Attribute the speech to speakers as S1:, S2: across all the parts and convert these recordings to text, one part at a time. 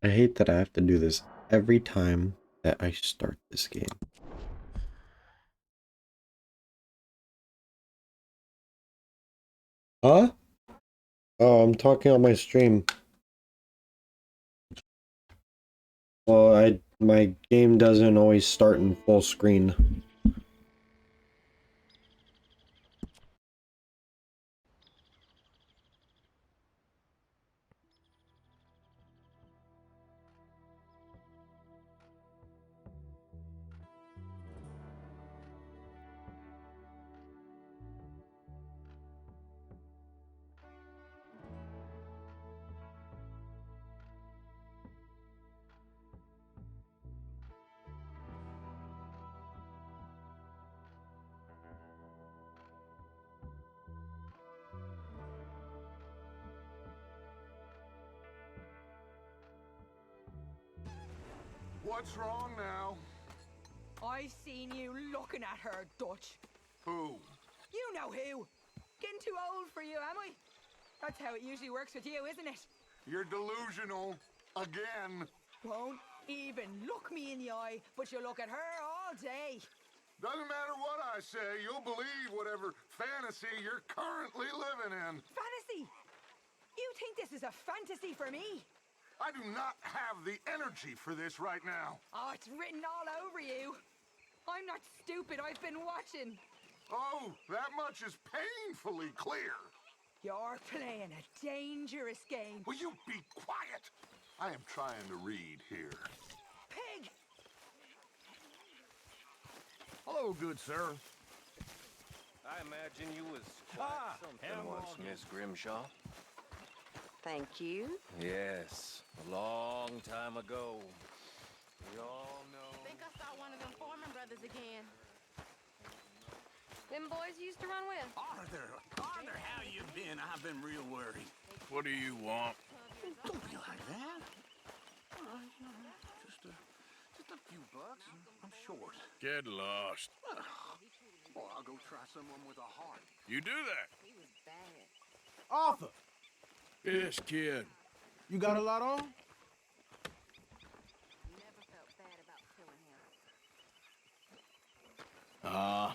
S1: I hate that I have to do this every time that I start this game. Huh? Oh, I'm talking on my stream. Well, my game doesn't always start in full screen.
S2: What's wrong now?
S3: I seen you looking at her, Dutch.
S2: Who?
S3: You know who. Getting too old for you, am I? That's how it usually works with you, isn't it?
S2: You're delusional. Again.
S3: Won't even look me in the eye, but you look at her all day.
S2: Doesn't matter what I say, you'll believe whatever fantasy you're currently living in.
S3: Fantasy? You think this is a fantasy for me?
S2: I do not have the energy for this right now.
S3: Oh, it's written all over you. I'm not stupid, I've been watching.
S2: Oh, that much is painfully clear.
S3: You're playing a dangerous game.
S2: Will you be quiet? I am trying to read here.
S3: Pig!
S4: Hello, good sir.
S5: I imagine you was quite something once, Miss Grimshaw.
S6: Thank you.
S5: Yes, a long time ago. We all know.
S7: Think I saw one of them Foreman brothers again. Them boys you used to run with.
S4: Arthur, how you been? I've been real worried. What do you want? Don't be like that. Just a few bucks. I'm short.
S8: Get lost.
S4: Well, I'll go try someone with a heart.
S8: You do that.
S7: He was bad.
S9: Arthur,
S8: Yes, kid.
S9: you got a lot on?
S7: Never felt bad about killing him.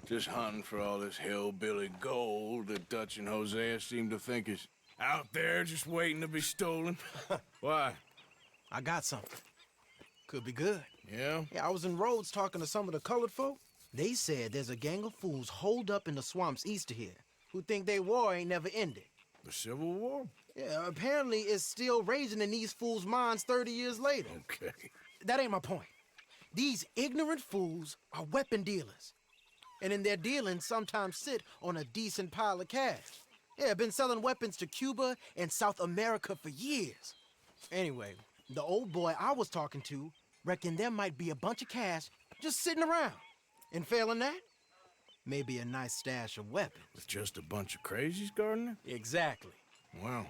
S8: Just hunting for all this hillbilly gold that Dutch and Hosea seem to think is out there just waiting to be stolen. Why?
S9: I got something. Could be good.
S8: Yeah?
S9: Yeah, I was in Rhodes talking to some of the colored folk. They said there's a gang of fools holed up in the swamps east of here who think they war ain't never ended.
S8: The Civil War?
S9: Yeah, apparently it's still raging in these fools' minds 30 years later.
S8: Okay.
S9: That ain't my point. These ignorant fools are weapon dealers. And in their dealing, sometimes sit on a decent pile of cash. Yeah, been selling weapons to Cuba and South America for years. Anyway, the old boy I was talking to reckoned there might be a bunch of cash just sitting around. And failing that, maybe a nice stash of weapons.
S8: With just a bunch of crazies guarding it?
S9: Exactly.
S8: Well,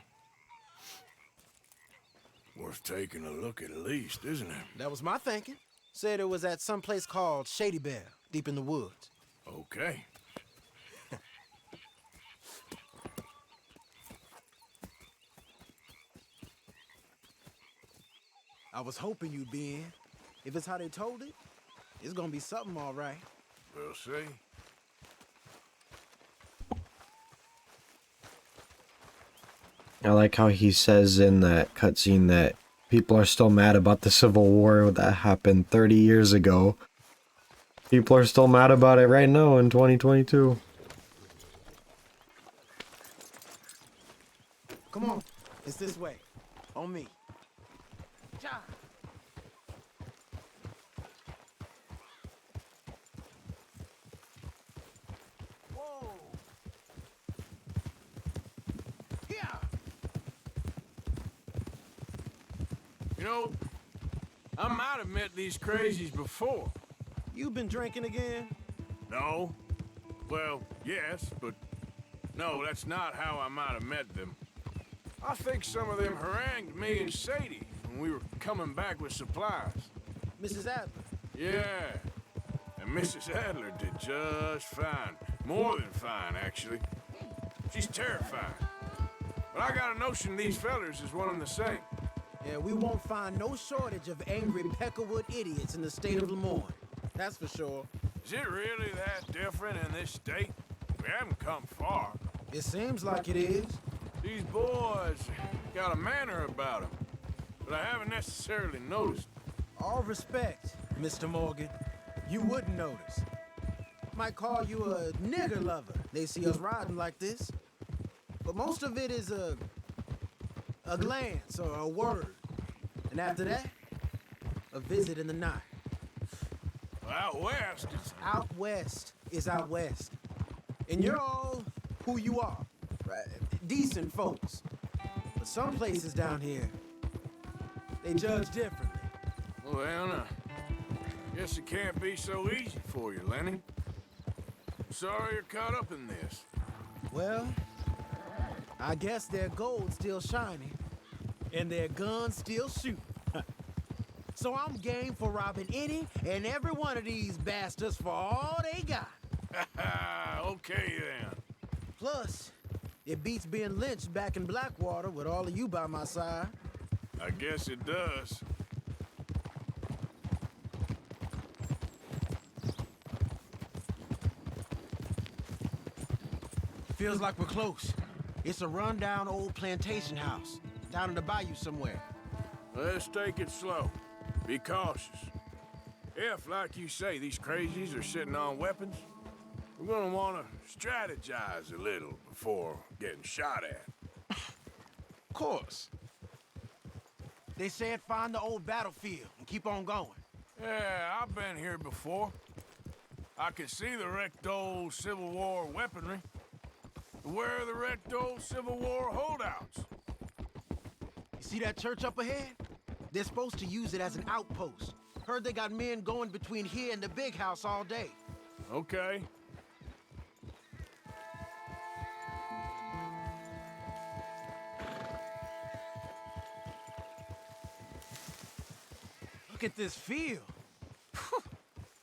S8: worth taking a look at least, isn't it?
S9: That was my thinking. Said it was at some place called Shady Belle, deep in the woods.
S8: Okay.
S9: I was hoping you'd be in. If it's how they told it, it's gonna be something all right.
S8: We'll see.
S1: I like how he says in that cutscene that people are still mad about the Civil War that happened 30 years ago. People are still mad about it right now in 2022.
S9: Come on, it's this way. On me.
S3: John.
S9: Whoa! Yeah!
S8: You know, I might have met these crazies before.
S9: You been drinking again?
S8: No? Well, yes, but no, that's not how I might have met them. I think some of them harangued me and Sadie when we were coming back with supplies.
S9: Mrs. Adler.
S8: Yeah, and Mrs. Adler did just fine. More than fine, actually. She's terrifying. But I got a notion these fellers is one and the same.
S9: Yeah, we won't find no shortage of angry Peckerwood idiots in the state of Lemoyne. That's for sure.
S8: Is it really that different in this state? We haven't come far.
S9: It seems like it is.
S8: These boys got a manner about them, but I haven't necessarily noticed.
S9: All respect, Mr. Morgan. You wouldn't notice. Might call you a nigger lover. They see us riding like this. But most of it is a glance or a word. And after that, a visit in the night.
S8: Well, out west, it's...
S9: Out west is out west. And you're all who you are. Right? Decent folks. But some places down here, they judge differently.
S8: Well, guess it can't be so easy for you, Lenny. Sorry you're caught up in this.
S9: Well, I guess their gold's still shining, and their guns still shoot. So I'm game for robbing any and every one of these bastards for all they got.
S8: Okay, then.
S9: Plus, it beats being lynched back in Blackwater with all of you by my side.
S8: I guess it does.
S9: Feels like we're close. It's a rundown old plantation house, down in the bayou somewhere.
S8: Let's take it slow. Be cautious. If, like you say, these crazies are sitting on weapons, we're gonna want to strategize a little before getting shot at.
S9: Of course. They said find the old battlefield and keep on going.
S8: Yeah, I've been here before. I can see the wrecked old Civil War weaponry. Where are the wrecked old Civil War holdouts?
S9: You see that church up ahead? They're supposed to use it as an outpost. Heard they got men going between here and the big house all day.
S8: Okay.
S9: Look at this field.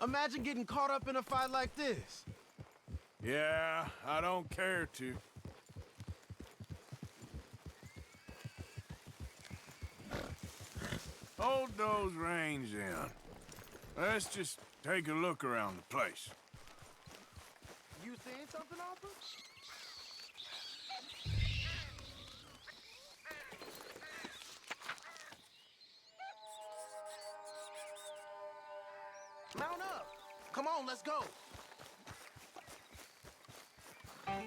S9: Imagine getting caught up in a fight like this.
S8: Yeah, I don't care to. Hold those reins in. Let's just take a look around the place.
S9: You saying something, Arthur? Mount up! Come on, let's go! Hey,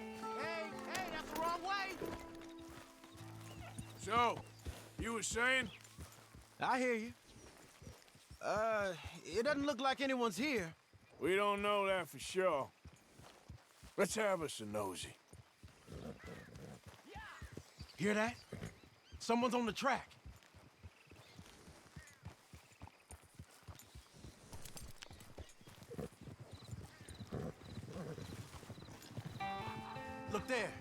S9: that's the wrong way!
S8: So, you were saying?
S9: I hear you. It doesn't look like anyone's here.
S8: We don't know that for sure. Let's have us a nosy.
S9: Hear that? Someone's on the track. Look there,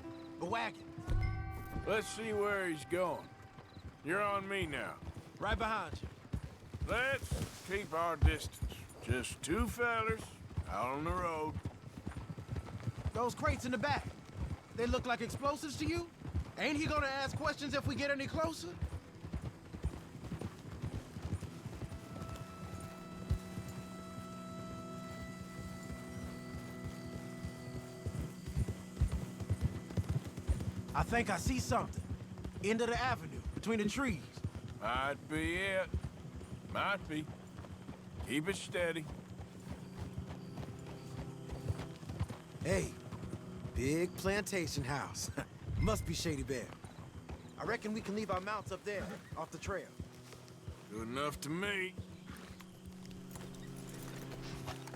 S9: a wagon.
S8: Let's see where he's going. You're on me now.
S9: Right behind you.
S8: Let's keep our distance. Just two fellers out on the road.
S9: Those crates in the back, they look like explosives to you? Ain't he gonna ask questions if we get any closer? I think I see something. End of the avenue, between the trees.
S8: Might be it. Might be. Keep it steady.
S9: Hey, big plantation house. Must be Shady Bear. I reckon we can leave our mounts up there, off the trail.
S8: Good enough to me.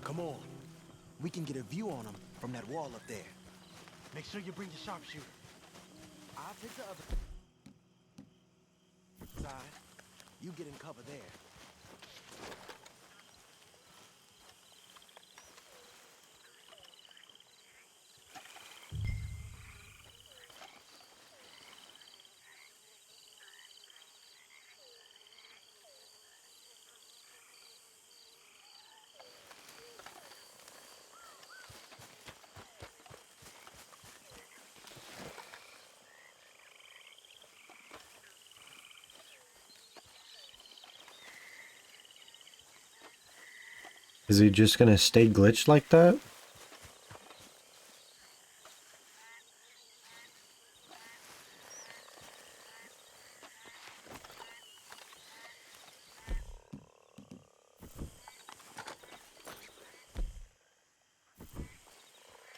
S9: Come on. We can get a view on them from that wall up there. Make sure you bring your sharpshooter. I'll take the other side. You get in cover there.
S1: Is he just gonna stay glitched like that?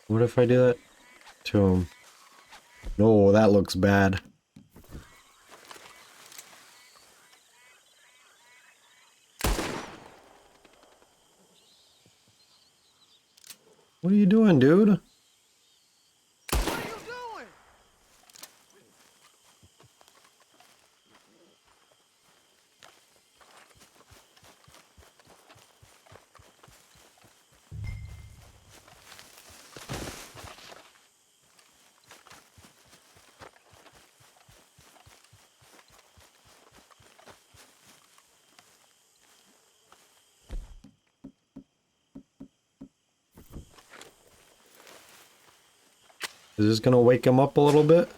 S1: What if I do that to him? No, that looks bad. What are you doing, dude?
S9: What are you doing?
S1: Is this gonna wake him up a little bit?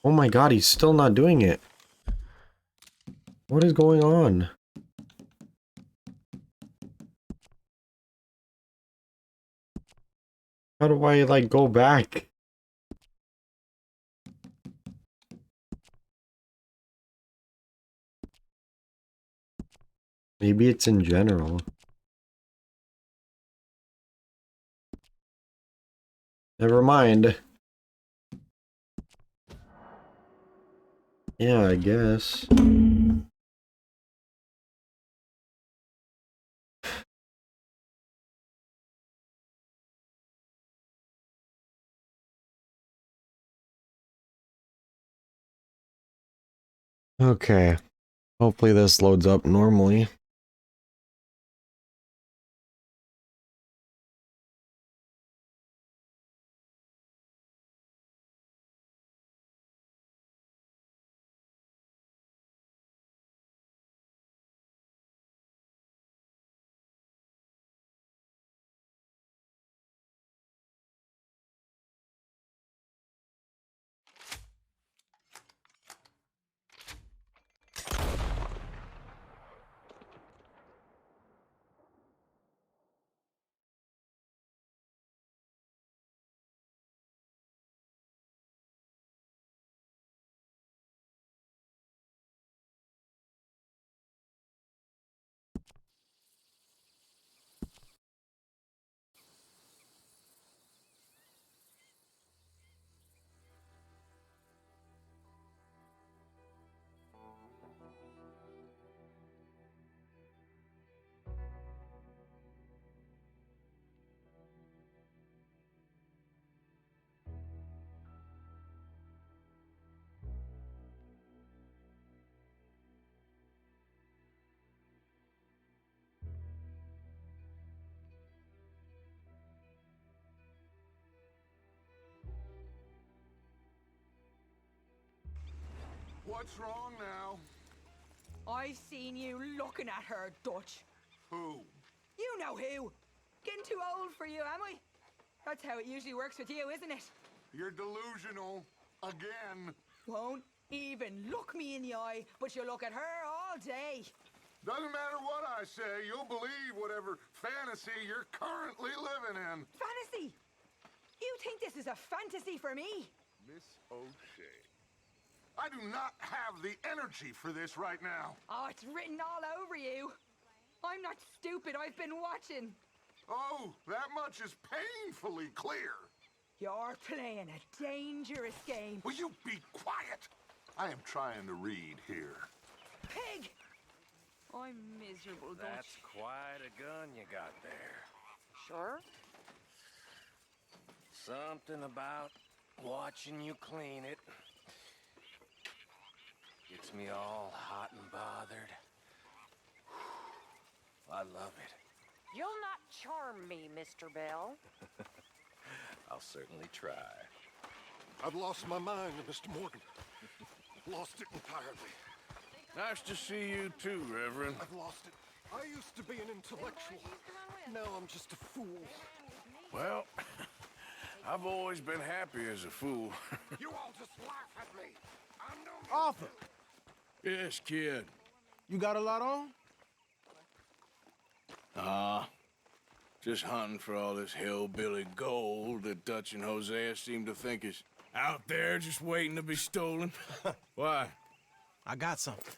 S1: Oh my god, he's still not doing it. What is going on? How do I, like, go back? Maybe it's in general. Never mind. Yeah, I guess. Okay. Hopefully this loads up normally.
S2: What's wrong now?
S3: I seen you looking at her, Dutch.
S2: Who?
S3: You know who. Getting too old for you, am I? That's how it usually works with you, isn't it?
S2: You're delusional. Again.
S3: Won't even look me in the eye, but you look at her all day.
S2: Doesn't matter what I say, you'll believe whatever fantasy you're currently living in.
S3: Fantasy? You think this is a fantasy for me?
S2: Miss O'Shea. I do not have the energy for this right now.
S3: Oh, it's written all over you. I'm not stupid, I've been watching.
S2: Oh, that much is painfully clear.
S3: You're playing a dangerous game.
S2: Will you be quiet? I am trying to read here.
S3: Pig! I'm miserable, Dutch.
S5: That's quite a gun you got there.
S6: Sure?
S5: Something about watching you clean it gets me all hot and bothered. I love it.
S6: You'll not charm me, Mr. Bell.
S5: I'll certainly try.
S2: I've lost my mind, Mr. Morgan. Lost it entirely.
S8: Nice to see you too, Reverend.
S2: I've lost it. I used to be an intellectual. Now I'm just a fool.
S8: Well, I've always been happy as a fool.
S2: You all just laugh at me. I'm no
S9: Arthur,
S8: Yes, kid.
S9: you got a lot on?
S8: Just hunting for all this hillbilly gold that Dutch and Hosea seem to think is out there just waiting to be stolen. Why?
S9: I got something.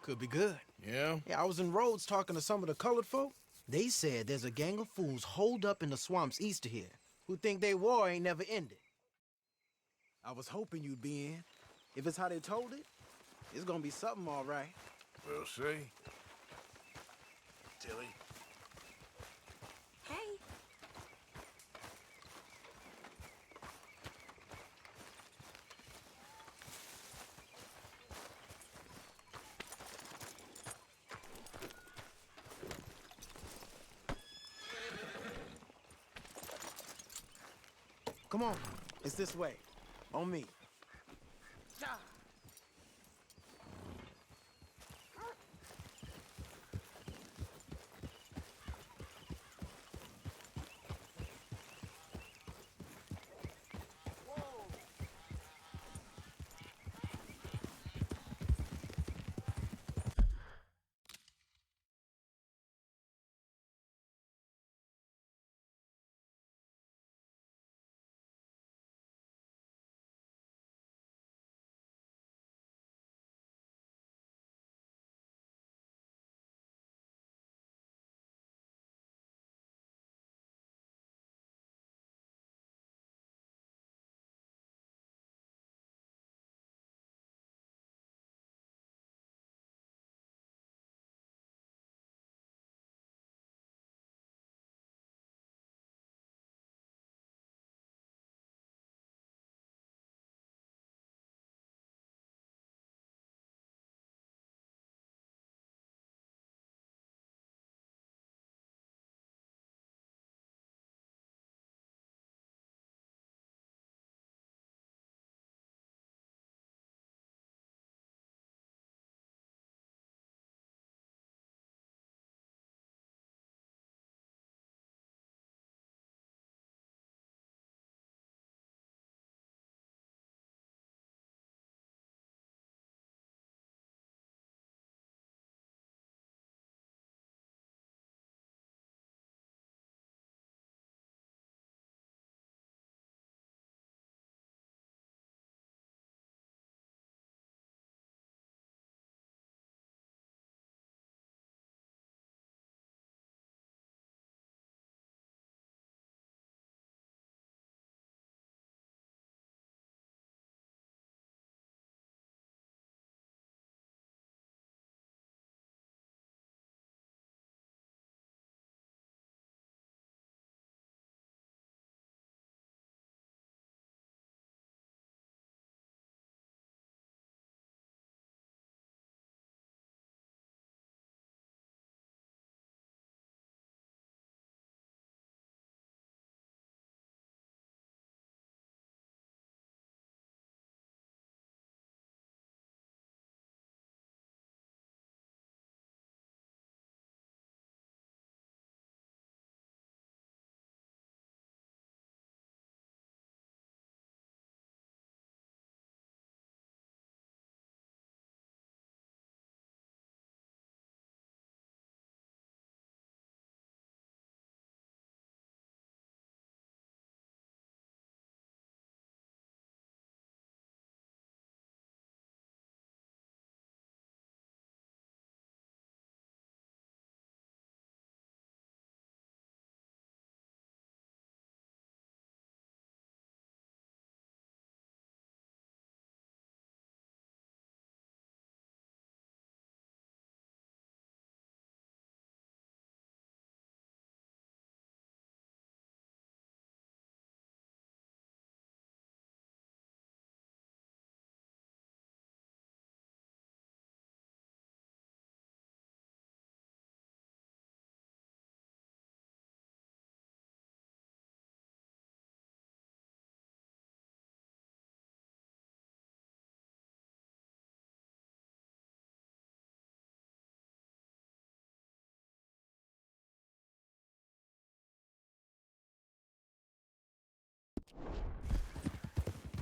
S9: Could be good.
S8: Yeah?
S9: Yeah, I was in Rhodes talking to some of the colored folk. They said there's a gang of fools holed up in the swamps east of here who think their war ain't never ended. I was hoping you'd be in. If it's how they told it, it's gonna be something all right.
S8: We'll see.
S5: Tilly?
S6: Hey.
S9: Come on, it's this way. On me.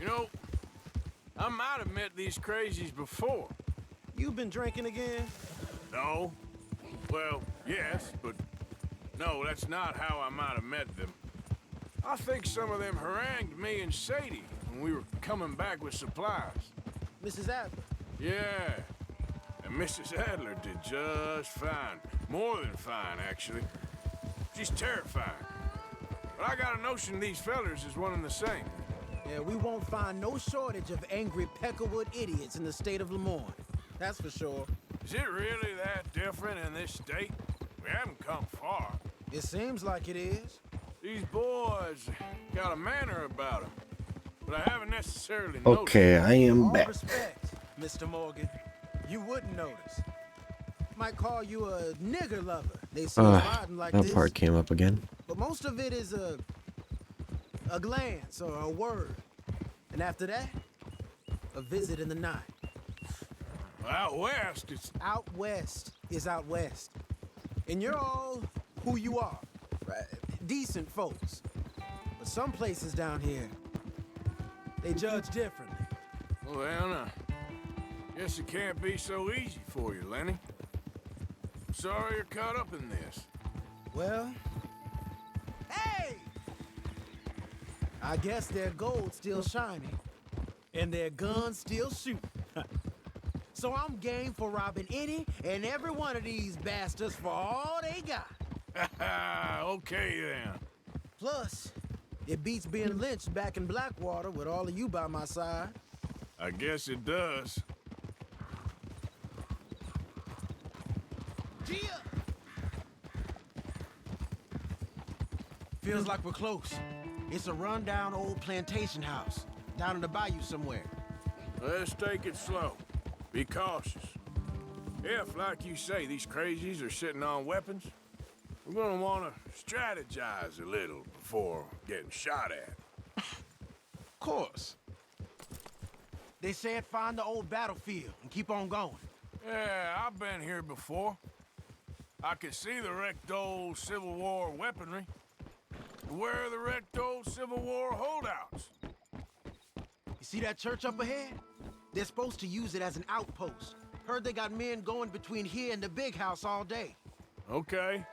S8: You know, I might have met these crazies before.
S9: You been drinking again?
S8: No. Well, yes, but no, that's not how I might have met them. I think some of them harangued me and Sadie when we were coming back with supplies.
S9: Mrs. Adler.
S8: Yeah. And Mrs. Adler did just fine. More than fine, actually. She's terrifying. But I got a notion these fellers is one and the same.
S9: Yeah, we won't find no shortage of angry Peckerwood idiots in the state of Lemoyne. That's for sure.
S8: Is it really that different in this state? We haven't come far.
S9: It seems like it is.
S8: These boys got a manner about them, but I haven't necessarily
S1: Okay, I am
S9: All
S1: back.
S9: respect, Mr. Morgan. You wouldn't notice. Might call you a nigger lover. They see riding like
S1: That
S9: this.
S1: part came up again.
S9: But most of it is a glance or a word. And after that, a visit in the night.
S8: Out west, it's
S9: Out west is out west. And you're all who you are. Right? Decent folks. But some places down here, they judge differently.
S8: well, then, guess it can't be so easy for you, Lenny. Sorry you're caught up in this.
S9: Well, hey! I guess their gold's still shining, and their guns still shoot. So I'm game for robbing any and every one of these bastards for all they got.
S8: Okay, then.
S9: Plus, it beats being lynched back in Blackwater with all of you by my side.
S8: I guess it does.
S9: Gia! Feels like we're close. It's a rundown old plantation house down in the bayou somewhere.
S8: Let's take it slow. Be cautious. If, like you say, these crazies are sitting on weapons, we're gonna want to strategize a little before getting shot at.
S9: Of course. They said find the old battlefield and keep on going.
S8: Yeah, I've been here before. I can see the wrecked old Civil War weaponry. Where are the wrecked old Civil War holdouts?
S9: You see that church up ahead? They're supposed to use it as an outpost. Heard they got men going between here and the big house all day.
S8: Okay.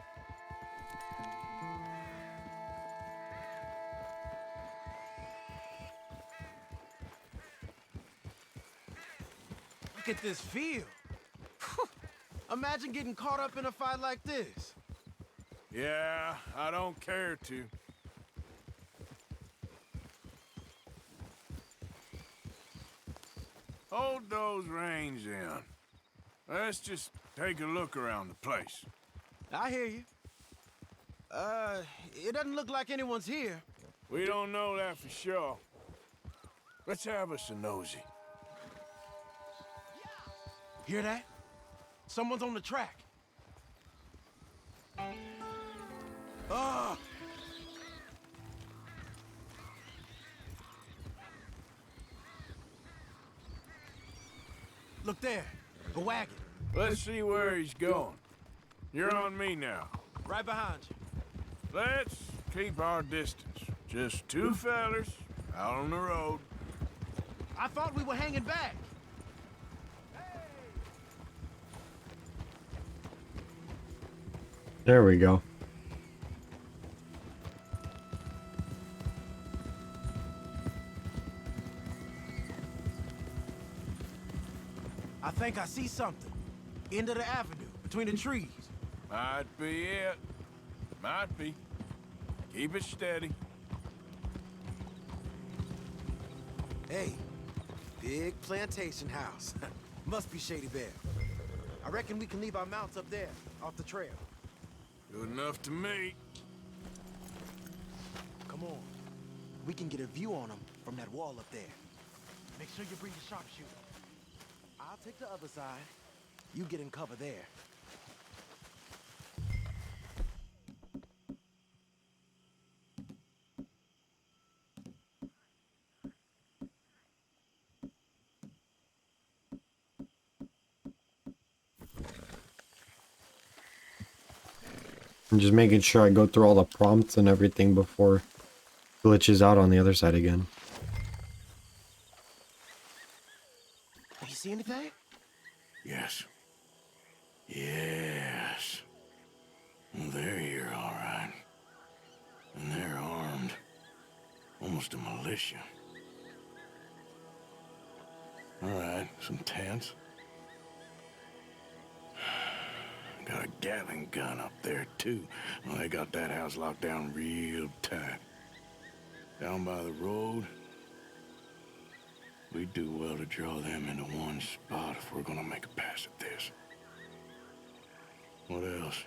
S9: Look at this field. Imagine getting caught up in a fight like this.
S8: Yeah, I don't care to. Hold those reins in. Let's just take a look around the place.
S9: I hear you. It doesn't look like anyone's here.
S8: We don't know that for sure. Let's have us a nosy.
S9: Hear that? Someone's on the track. Ah! Look there, a wagon.
S8: Let's see where he's going. You're on me now.
S9: Right behind you.
S8: Let's keep our distance. Just two fellers out on the road.
S9: I thought we were hanging back.
S1: There we go.
S9: I think I see something. End of the avenue, between the trees.
S8: Might be it. Might be. Keep it steady.
S9: Hey, big plantation house. Must be Shady Bear. I reckon we can leave our mounts up there, off the trail.
S8: Good enough to me.
S9: Come on. We can get a view on them from that wall up there. Make sure you bring your sharpshooter. I'll take the other side. You get in cover there.
S1: I'm just making sure I go through all the prompts and everything before it glitches out on the other side again.
S8: Yes. Well, they're here, all right. And they're armed. Almost a militia. All right, some tents. Got a Gatling gun up there, too. Well, they got that house locked down real tight. Down by the road, we do well to draw them into one spot if we're gonna make a pass at this. What else?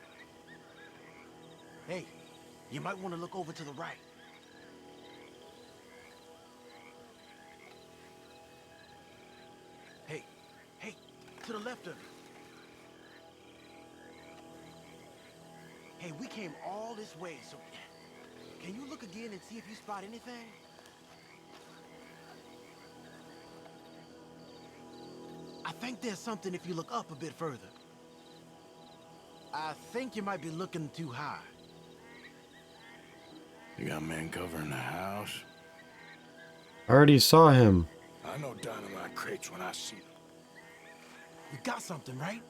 S9: Hey, you might want to look over to the right. Hey, to the left of you. Hey, we came all this way, so can you look again and see if you spot anything? I think there's something if you look up a bit further. I think you might be looking too high.
S8: You got men covering the house?
S1: I already saw him.
S8: I know dynamite crates when I see them.
S9: You got something, right?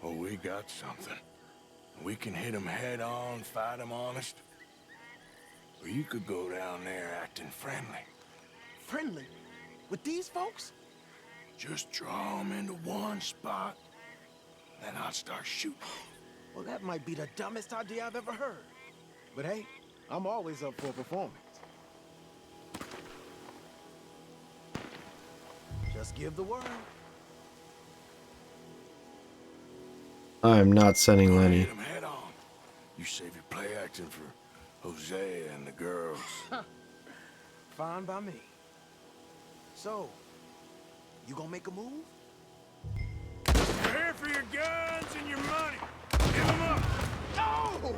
S8: Oh, we got something. We can hit them head on, fight them honest. Or you could go down there acting friendly.
S9: Friendly? With these folks?
S8: Just draw them into one spot, then I'll start shooting.
S9: Well, that might be the dumbest idea I've ever heard. But hey, I'm always up for a performance. Just give the word.
S1: I'm not sending Lenny.
S8: Hit them head on. You save your play acting for Hosea and the girls.
S9: Fine by me. So, you gonna make a move?
S8: We're here for your guns and your money. Give them up.
S9: No!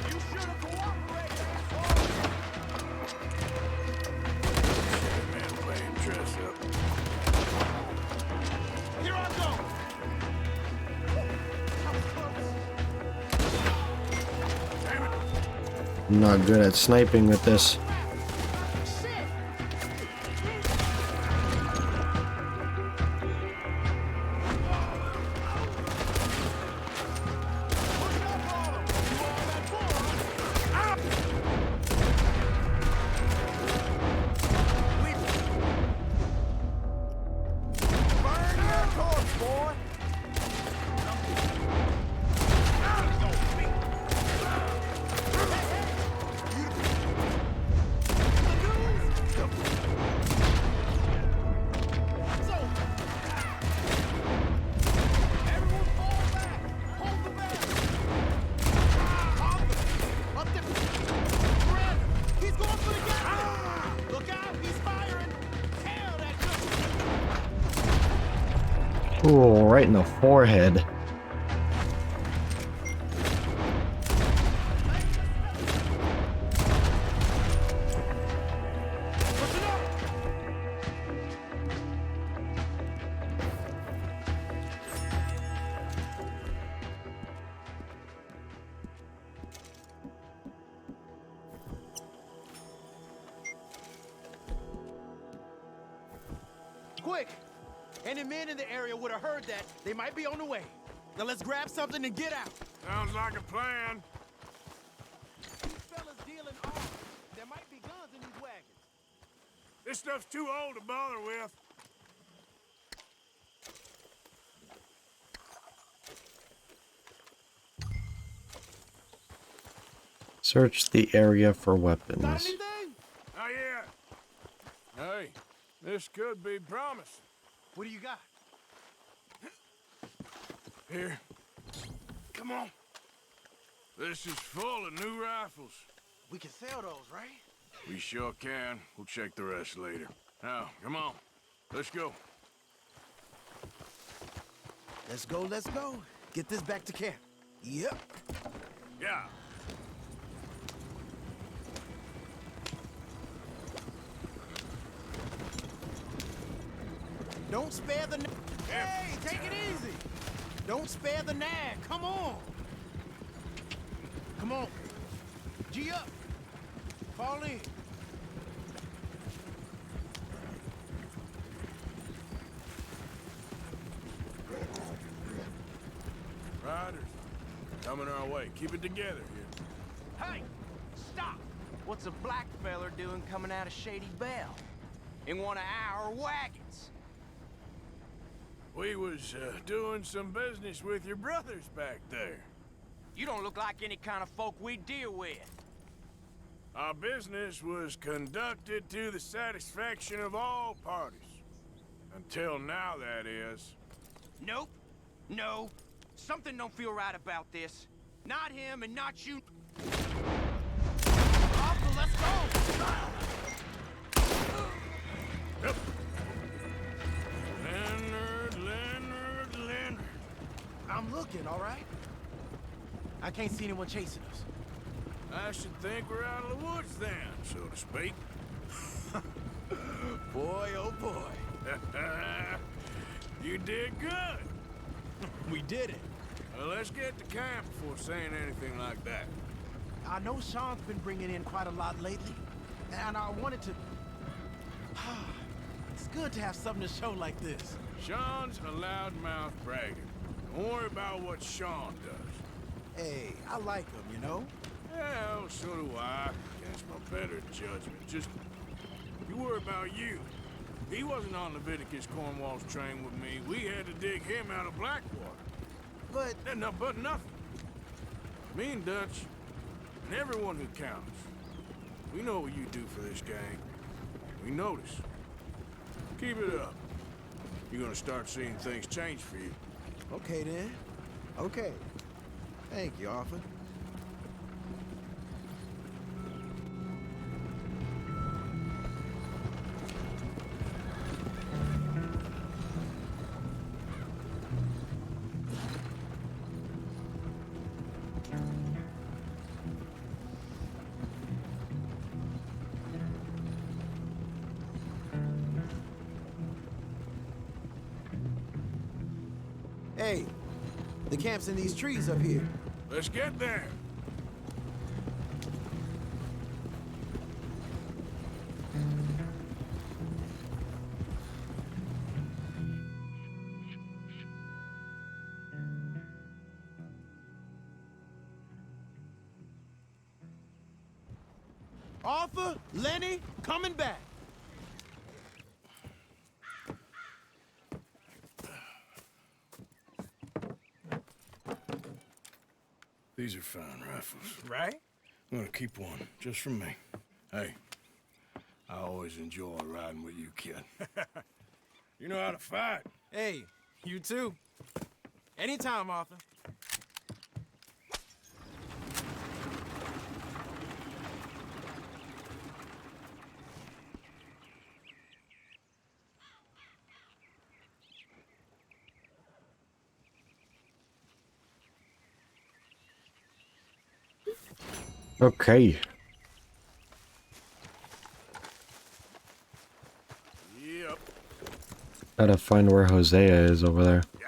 S9: You should have cooperated,
S8: Man playing dress up.
S9: Here I go!
S1: I'm not good at sniping with this. Ooh, right in the forehead.
S9: Quick! Any men in the area would have heard that. They might be on the way. Now let's grab something and get out.
S8: Sounds like a plan.
S9: These fellas dealing arms. There might be guns in these wagons.
S8: This stuff's too old to bother with.
S1: Search the area for
S9: Got
S1: weapons.
S9: anything?
S8: Oh, yeah. Hey, this could be promising.
S9: What do you got?
S8: Here. Come on. This is full of new rifles.
S9: We can sell those, right?
S8: We sure can. We'll check the rest later. Now, come on. Let's go.
S9: Let's go, let's go. Get this back to camp. Yep.
S8: Yeah.
S9: Don't spare the... Hey, take it easy. Don't spare the nag. Come on. Come on. G up. Fall in.
S8: riders coming our way. Keep it together here.
S5: Hey! Stop! What's a black feller doing coming out of Shady Belle? In one of our wagons?
S8: We was doing some business with your brothers back there.
S5: You don't look like any kind of folk we deal with.
S8: Our business was conducted to the satisfaction of all parties. Until now, that is.
S5: Nope. No. Something don't feel right about this. Not him and not you. Arthur, let's go!
S8: Yep. Leonard.
S9: I'm looking, all right? I can't see anyone chasing us.
S8: I should think we're out of the woods then, so to speak.
S9: Boy, oh boy.
S8: You did good.
S9: We did it.
S8: Well, let's get to camp before saying anything like that.
S9: I know Sean's been bringing in quite a lot lately, and I wanted to... It's good to have something to show like this.
S8: Sean's a loudmouth bragger. Don't worry about what Sean does.
S9: Hey, I like him, you know?
S8: Yeah, well, so do I. Against my better judgment. Just, you worry about you. He wasn't on Leviticus Cornwall's train with me. We had to dig him out of Blackwater.
S9: But...
S8: But nothing. Me and Dutch, and everyone who counts. We know what you do for this gang. We notice. Keep it up. You're gonna start seeing things change for you.
S9: Okay, then. Okay. Thank you, Arthur. Hey, the camp's in these trees up here.
S8: Let's get there.
S9: Arthur, Lenny, coming back.
S8: These are fine rifles.
S9: Right?
S8: I'm gonna keep one, just for me. Hey, I always enjoy riding with you, kid. You know how to fight.
S9: Hey, you too. Anytime, Arthur.
S1: Okay.
S8: Yep.
S1: Gotta find where Hosea is over there.
S8: Yeah.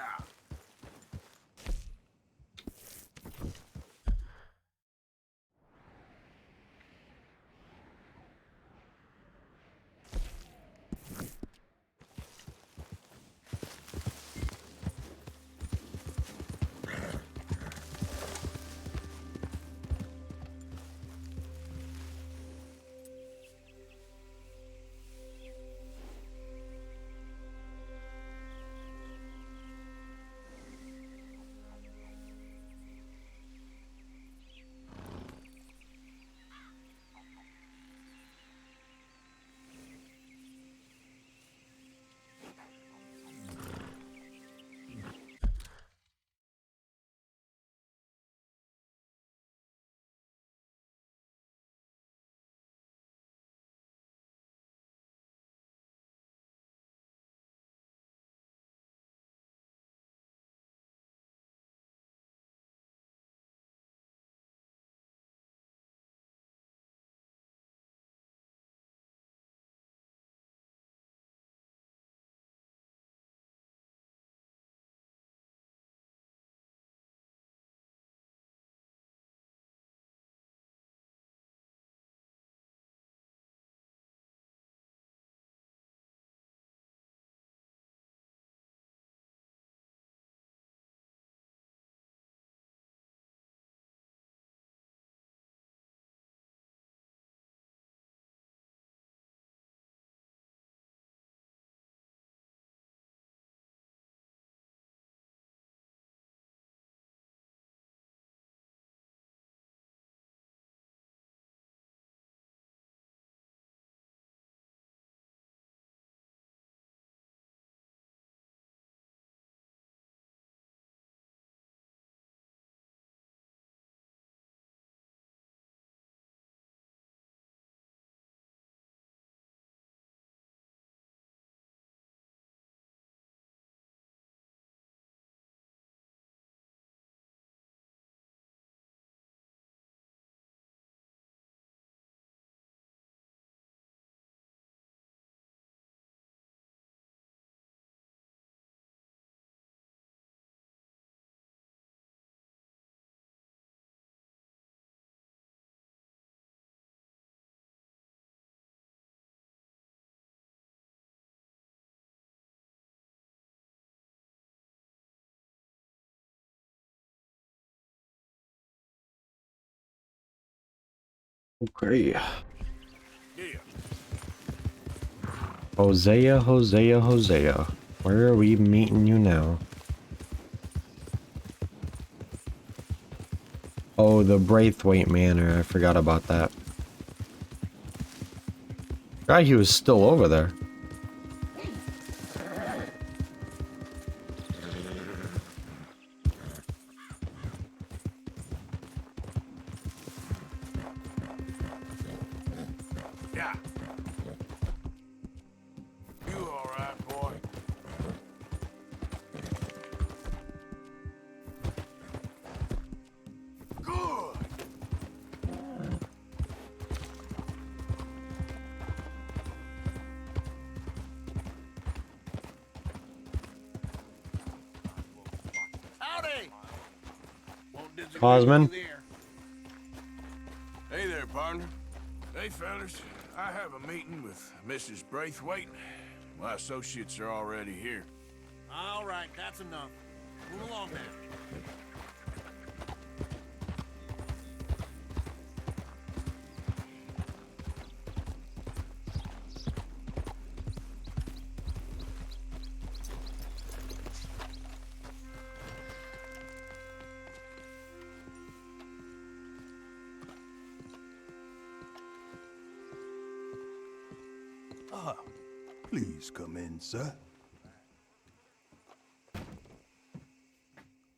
S1: Okay.
S8: Yeah.
S1: Hosea, Hosea, Hosea. Where are we meeting you now? Oh, the Braithwaite Manor. I forgot about that. God, he was still over there.
S8: Yeah. You all right, boy? Good. Howdy. Won't disagree
S1: Osman?
S8: with you there. Hey there, partner. Hey, fellas. I have a meeting with Mrs. Braithwaite. My associates are already here.
S10: All right, that's enough. Move along now.
S2: Please come in, sir.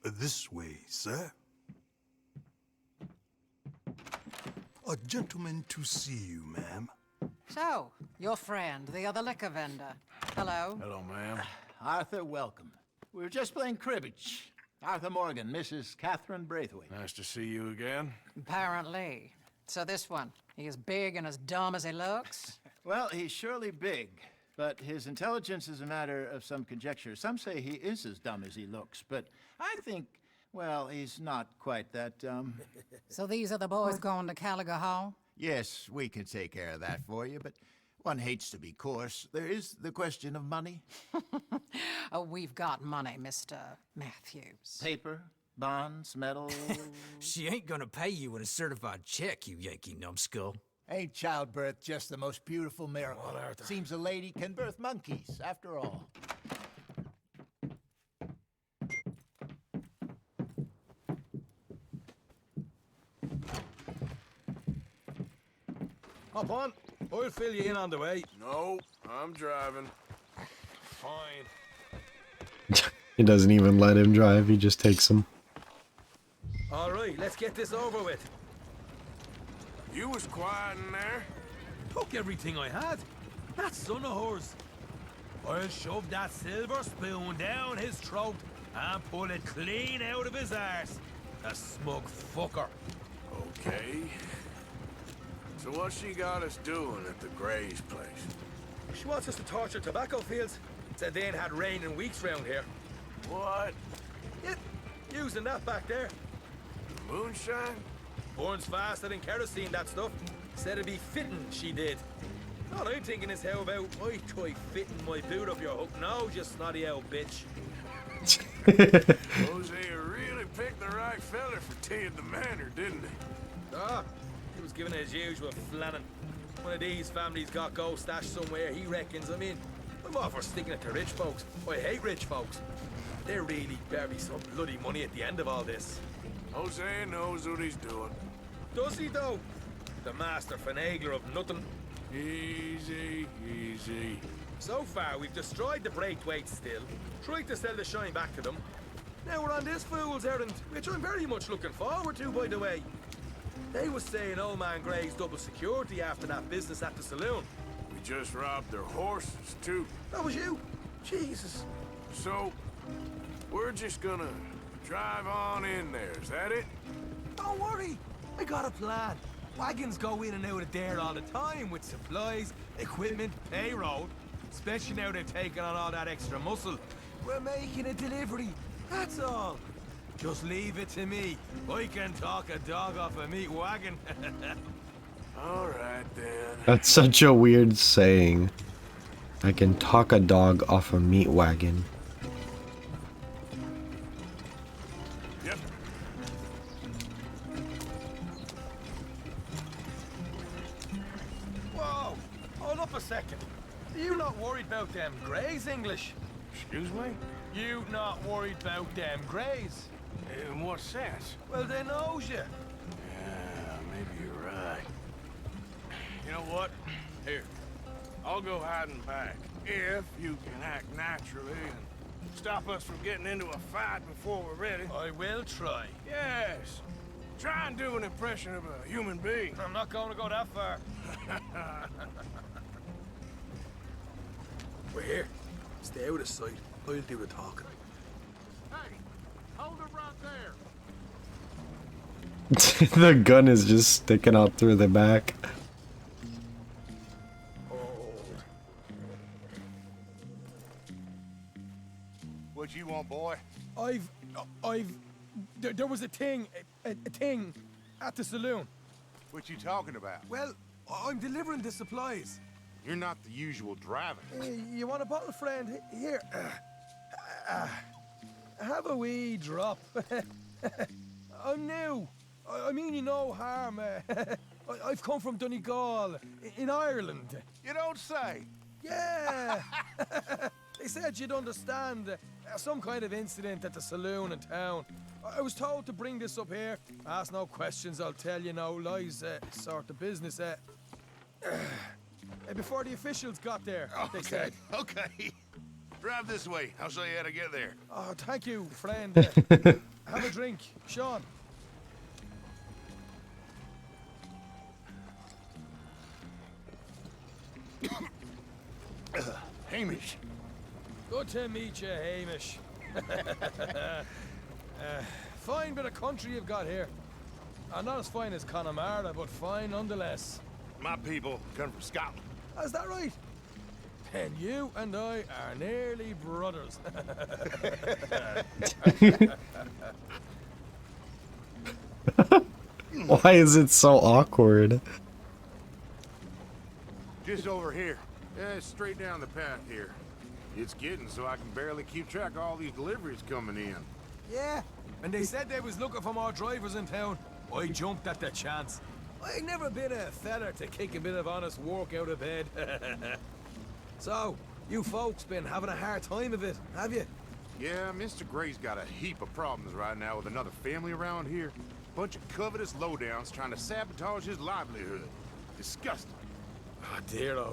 S2: This way, sir. A gentleman to see you, ma'am.
S11: So, your friend, the other liquor vendor. Hello.
S8: Hello, ma'am.
S10: Arthur, welcome. We were just playing cribbage. Arthur Morgan, Mrs. Catherine Braithwaite.
S8: Nice to see you again.
S11: Apparently. So this one, he is big and as dumb as he looks?
S10: Well, he's surely big, but his intelligence is a matter of some conjecture. Some say he is as dumb as he looks, but I think, well, he's not quite that dumb.
S11: So these are the boys going to Caliga Hall?
S10: Yes, we can take care of that for you, but one hates to be coarse. There is the question of money.
S11: Oh, we've got money, Mr. Matthews.
S10: Paper, bonds, metal.
S12: She ain't gonna pay you with a certified check, you Yankee numbskull.
S10: Ain't childbirth just the most beautiful miracle? Seems a lady can birth monkeys, after all.
S12: Hop on. I'll fill you in on the way.
S8: No, I'm driving. Fine.
S1: He doesn't even let him drive, he just takes him.
S12: All right, let's get this over with.
S8: You was quiet in there.
S12: Took everything I had. That son of hers. I'll shove that silver spoon down his throat and pull it clean out of his arse. A smug fucker.
S8: Okay. So what she got us doing at the Gray's place?
S12: She wants us to torture tobacco fields. Said they ain't had rain in weeks round here.
S8: What?
S12: Yep, using that back there.
S8: Moonshine?
S12: Burns faster than kerosene, that stuff. Said it'd be fitting, she did. All I'm thinking is how about I try fitting my boot up your hook now, you snotty old bitch.
S8: Hosea really picked the right fella for tea at the manor, didn't he?
S12: Ah, he was giving it his usual flannin'. One of these families got gold stashed somewhere, he reckons. I mean, I'm all for sticking it to rich folks. I hate rich folks. There really better be some bloody money at the end of all this.
S8: Hosea knows what he's doing.
S12: Does he, though? The master finagler of nothing.
S8: Easy, easy.
S12: So far, we've destroyed the Braithwaites still, tried to sell the shine back to them. Now we're on this fool's errand, which I'm very much looking forward to, by the way. They was saying Old Man Gray's double security after that business at the saloon.
S8: We just robbed their horses, too.
S12: That was you? Jesus.
S8: So, we're just gonna drive on in there, is that it?
S12: Don't worry, I got a plan. Wagons go in and out of there all the time with supplies, equipment, payroll. Especially now they're taking on all that extra muscle. We're making a delivery, that's all. Just leave it to me. I can talk a dog off a meat wagon.
S8: All right, then.
S1: That's such a weird saying. I can talk a dog off a meat wagon.
S8: Yep.
S12: Whoa! Hold up a second. You not worried about them Greys, English?
S8: Excuse me?
S12: You not worried about them Greys?
S8: In what sense?
S12: Well, they knows you.
S8: Yeah, maybe you're right. You know what? Here, I'll go hiding back. If you can act naturally and stop us from getting into a fight before we're ready.
S12: I will try.
S8: Yes. Try and do an impression of a human being.
S12: I'm not going to go that far. We're here. Stay out of sight. I'll do the talking.
S2: Hey, hold it right there.
S1: The gun is just sticking out through the back.
S2: What you want, boy?
S12: There was a thing at the saloon.
S2: What you talking about?
S12: Well, I'm delivering the supplies.
S2: You're not the usual driver.
S12: You want a bottle, friend? Here. Have a wee drop. I'm new. I mean you no harm. I've come from Donegal, in Ireland.
S2: You don't say.
S12: Yeah. They said you'd understand some kind of incident at the saloon in town. I was told to bring this up here. Ask no questions, I'll tell you no lies, sort of business. Before the officials got there, they said.
S2: Okay. Drive this way. I'll show you how to get there.
S12: Oh, thank you, friend. Have a drink, Sean.
S8: Hamish.
S12: Good to meet you, Hamish. Fine bit of country you've got here. Not as fine as Connemara, but fine nonetheless.
S2: My people come from Scotland.
S12: Is that right? Then you and I are nearly brothers.
S1: Why is it so awkward?
S2: Just over here. Yeah, straight down the path here. It's getting so I can barely keep track of all these deliveries coming in.
S12: Yeah, and they said they was looking for more drivers in town. I jumped at the chance. I ain't never been a feller to kick a bit of honest work out of bed. So, you folks been having a hard time of it, have you?
S2: Yeah, Mr. Gray's got a heap of problems right now with another family around here. Bunch of covetous lowdowns trying to sabotage his livelihood. Disgusting.
S12: Oh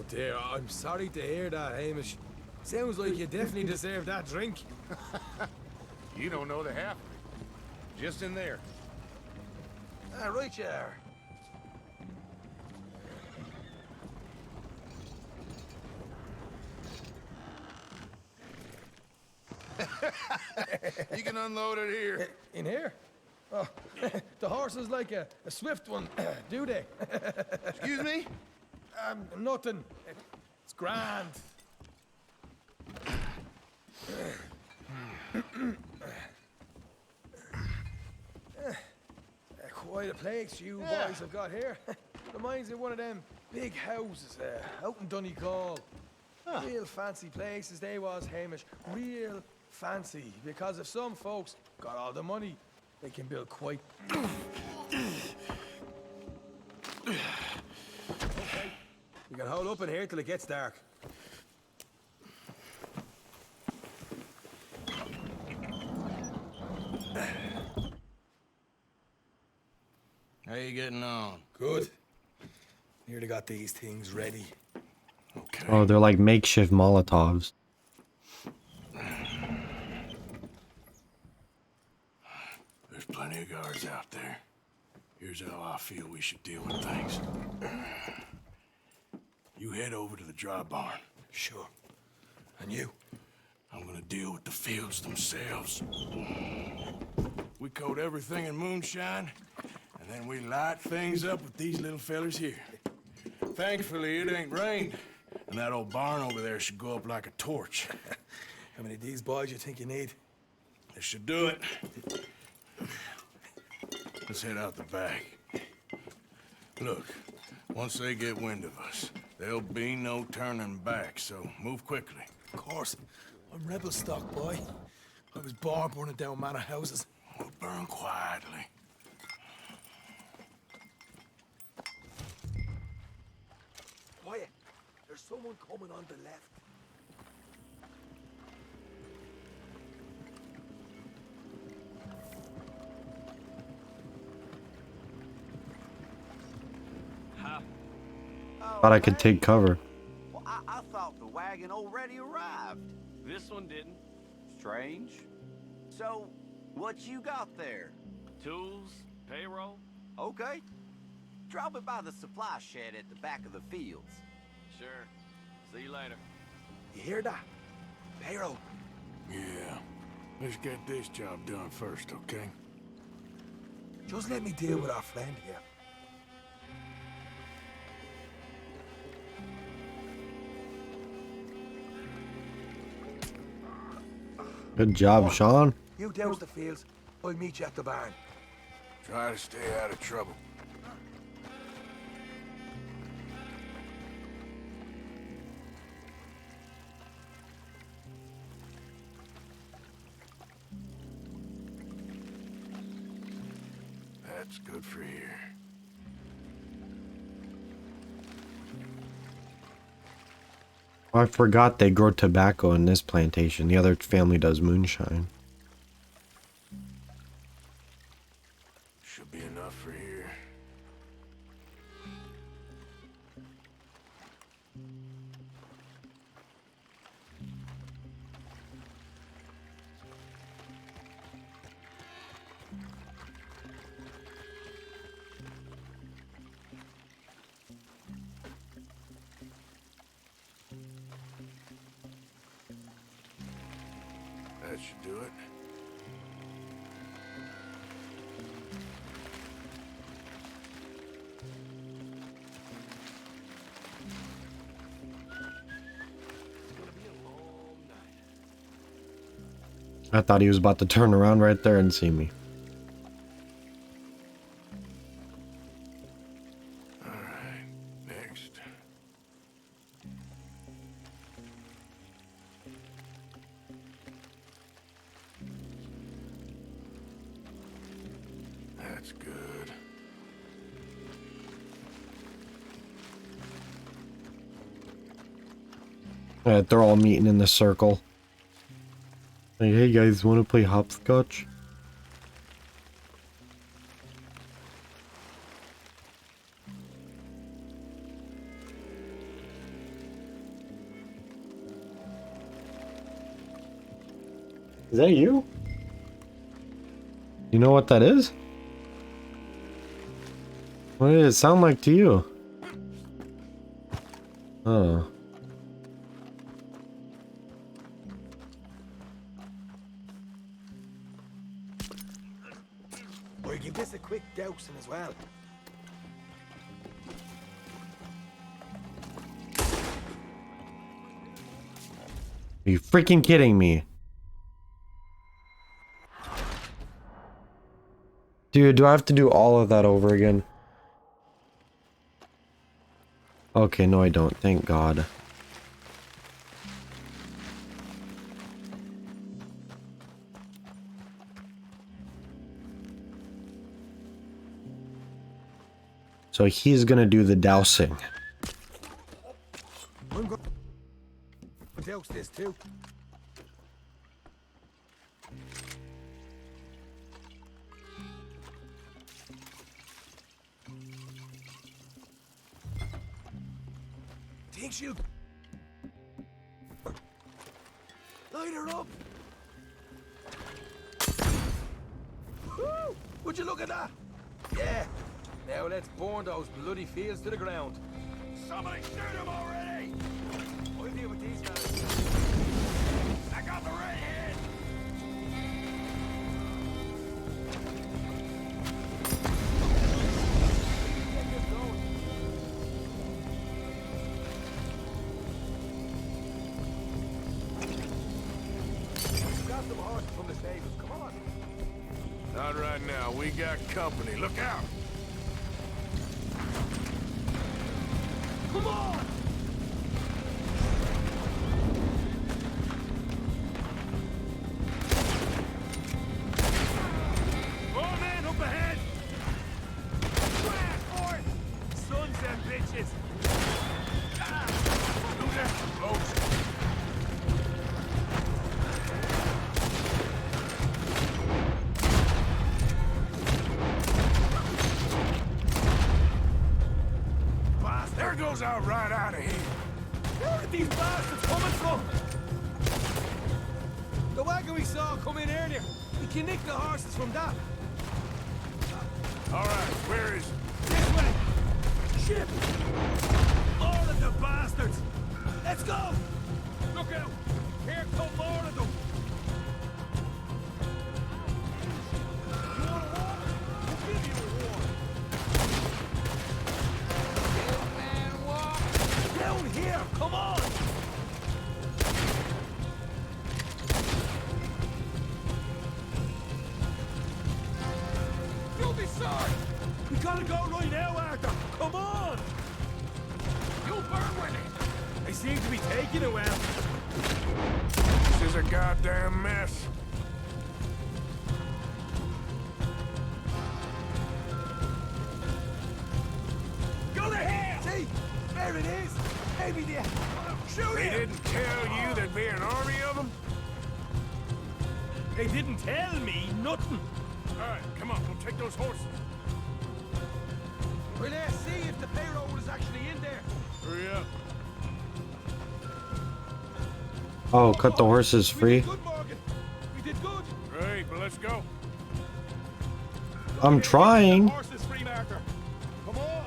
S12: dear, I'm sorry to hear that, Hamish. Sounds like you definitely deserve that drink.
S2: You don't know the half of it. Just in there.
S12: Right you are.
S2: You can unload it here.
S12: In here? Oh, the horse is like a swift one, do they?
S2: Excuse me?
S12: Nothing. It's grand. Quite a place you boys have got here. Reminds me of one of them big houses out in Donegal. Real fancy places they was, Hamish. Real fancy. Because if some folks got all the money, they can build quite... Okay. You can hold up in here till it gets dark.
S8: How you getting on?
S12: Good. Nearly got these things ready.
S8: Okay.
S1: Oh, they're like makeshift Molotovs.
S8: There's plenty of guards out there. Here's how I feel we should deal with things. You head over to the dry barn.
S12: Sure. And you?
S8: I'm gonna deal with the fields themselves. We coat everything in moonshine, and then we light things up with these little fellers here. Thankfully, it ain't rained, and that old barn over there should go up like a torch.
S12: How many of these boys you think you need?
S8: This should do it. Let's head out the back. Look, once they get wind of us, there'll be no turning back, so move quickly.
S12: Of course. I'm rebel stock, boy. I was born burning down manor houses.
S8: We'll burn quietly.
S12: There's someone coming on the left.
S1: Thought I could take cover.
S5: Well, I thought the wagon already arrived.
S4: This one didn't.
S5: Strange. So, what you got there?
S4: Tools, payroll.
S5: Okay. Drop it by the supply shed at the back of the fields.
S4: Sure. See you later.
S12: You hear that? Payroll.
S8: Yeah. Let's get this job done first, okay?
S12: Just let me deal with our friend here.
S1: Good job, Sean.
S12: You douse the fields. I'll meet you at the barn.
S8: Try to stay out of trouble. That's good for here.
S1: I forgot they grow tobacco in this plantation. The other family does moonshine.
S8: Should be enough for here. That should do it.
S1: I thought he was about to turn around right there and see me.
S8: Alright, next. That's good.
S1: They're all meeting in the circle. Like, hey guys, want to play hopscotch? Is that you? You know what that is? What did it sound like to you? Oh.
S12: Or give this a quick dousing as well.
S1: Are you freaking kidding me? Dude, do I have to do all of that over again? Okay, no I don't. Thank God. So he's gonna do the dousing.
S12: I'm going to douse this too. Think she'll light her up. Woo! Would you look at that? Yeah. Now let's burn those bloody fields to the ground.
S8: Somebody shoot him already!
S12: I'll deal with these guys.
S8: I got the redhead!
S12: Get this going. Grab some horses from the stables. Come on.
S8: Not right now. We got company. Look out!
S12: Come on!
S8: Oh, man, up ahead!
S12: Blast for it! Sons and bitches! Ah!
S8: close out right out of here.
S12: Where are these bastards coming from? The wagon we saw come in earlier. We can nick the horses from that.
S8: All right, where is it?
S12: This way. Shit! More of the bastards. Let's go. Look out. Here come more of them. You want a walk? We'll give you a walk. Man, walk. Down here. Come on. You'll be sorry. We gotta go right now, Arthur. Come on. You'll burn with it. They seem to be taking it well.
S8: This is a goddamn mess.
S12: Go to hell! See? There it is. Maybe they... Shoot
S8: They
S12: him!
S8: didn't tell you there'd be an army of them?
S12: They didn't tell me nothing.
S8: All right, come on, we'll take those horses.
S12: Well, let's see if the payroll is actually in there.
S8: Hurry up.
S1: Oh, cut the horses
S12: We
S1: free.
S12: did good, Morgan. We did good.
S8: Great, but let's go.
S1: I'm trying.
S12: Horses free, Arthur. Come on.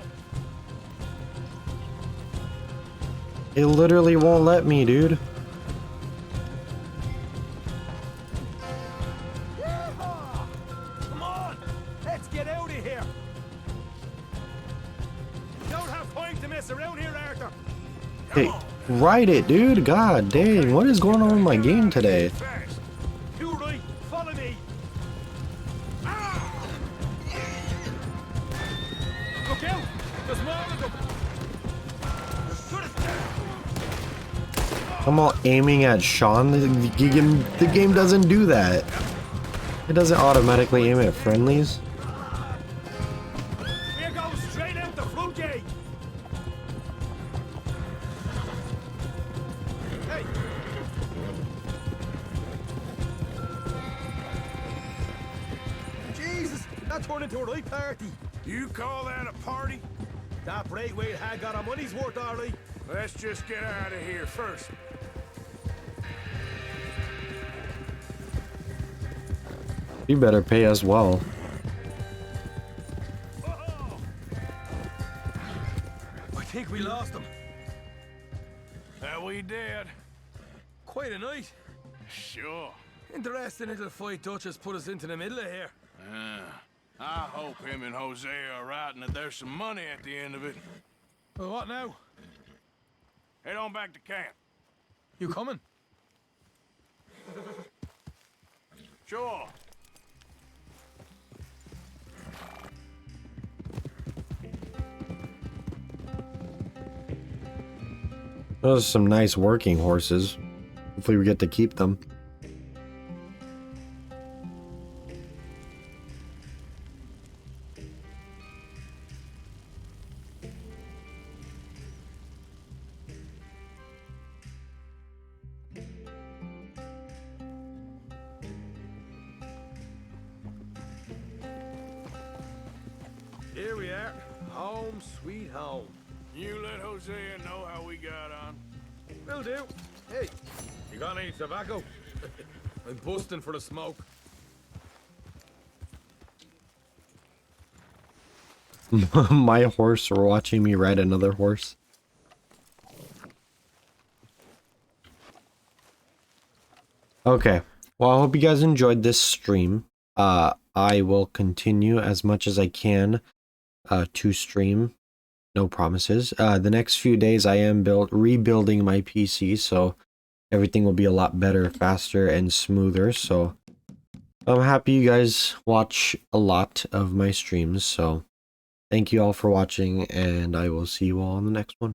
S1: It literally won't let me, dude.
S12: Yeehaw! Come on. Let's get out of here. We don't have time to mess around here, Arthur.
S1: Hey, ride it, dude. God dang, what is going on with my game today?
S8: Fast.
S12: You right. Follow me. Ah! Look out. There's more of them.
S1: I'm all aiming at Sean. The game doesn't do that. It doesn't automatically aim at friendlies.
S12: We're going straight out the front gate. Hey. Jesus, that turned into a right party.
S8: You call that a party?
S12: That Braithwaite had got our money's worth, all right.
S8: Let's just get out of here first.
S1: You better pay us well.
S12: I think we lost them.
S8: That we did.
S12: Quite a night.
S8: Sure.
S12: Interesting little fight Duchess put us into the middle of here.
S8: I hope him and Jose are right and that there's some money at the end of it.
S12: Well, what now?
S8: Head on back to camp.
S12: You coming?
S8: Sure.
S1: Those are some nice working horses. Hopefully we get to keep them.
S12: Here we are. Home sweet home.
S8: You let Hosea know how we got on.
S12: Will do. Hey, you got any tobacco? I'm busting for the smoke.
S1: My horse or watching me ride another horse. Okay. Well, I hope you guys enjoyed this stream. I will continue as much as I can to stream. No promises. The next few days I am rebuilding my PC, so everything will be a lot better, faster, and smoother. So I'm happy you guys watch a lot of my streams. So thank you all for watching, and I will see you all in the next one.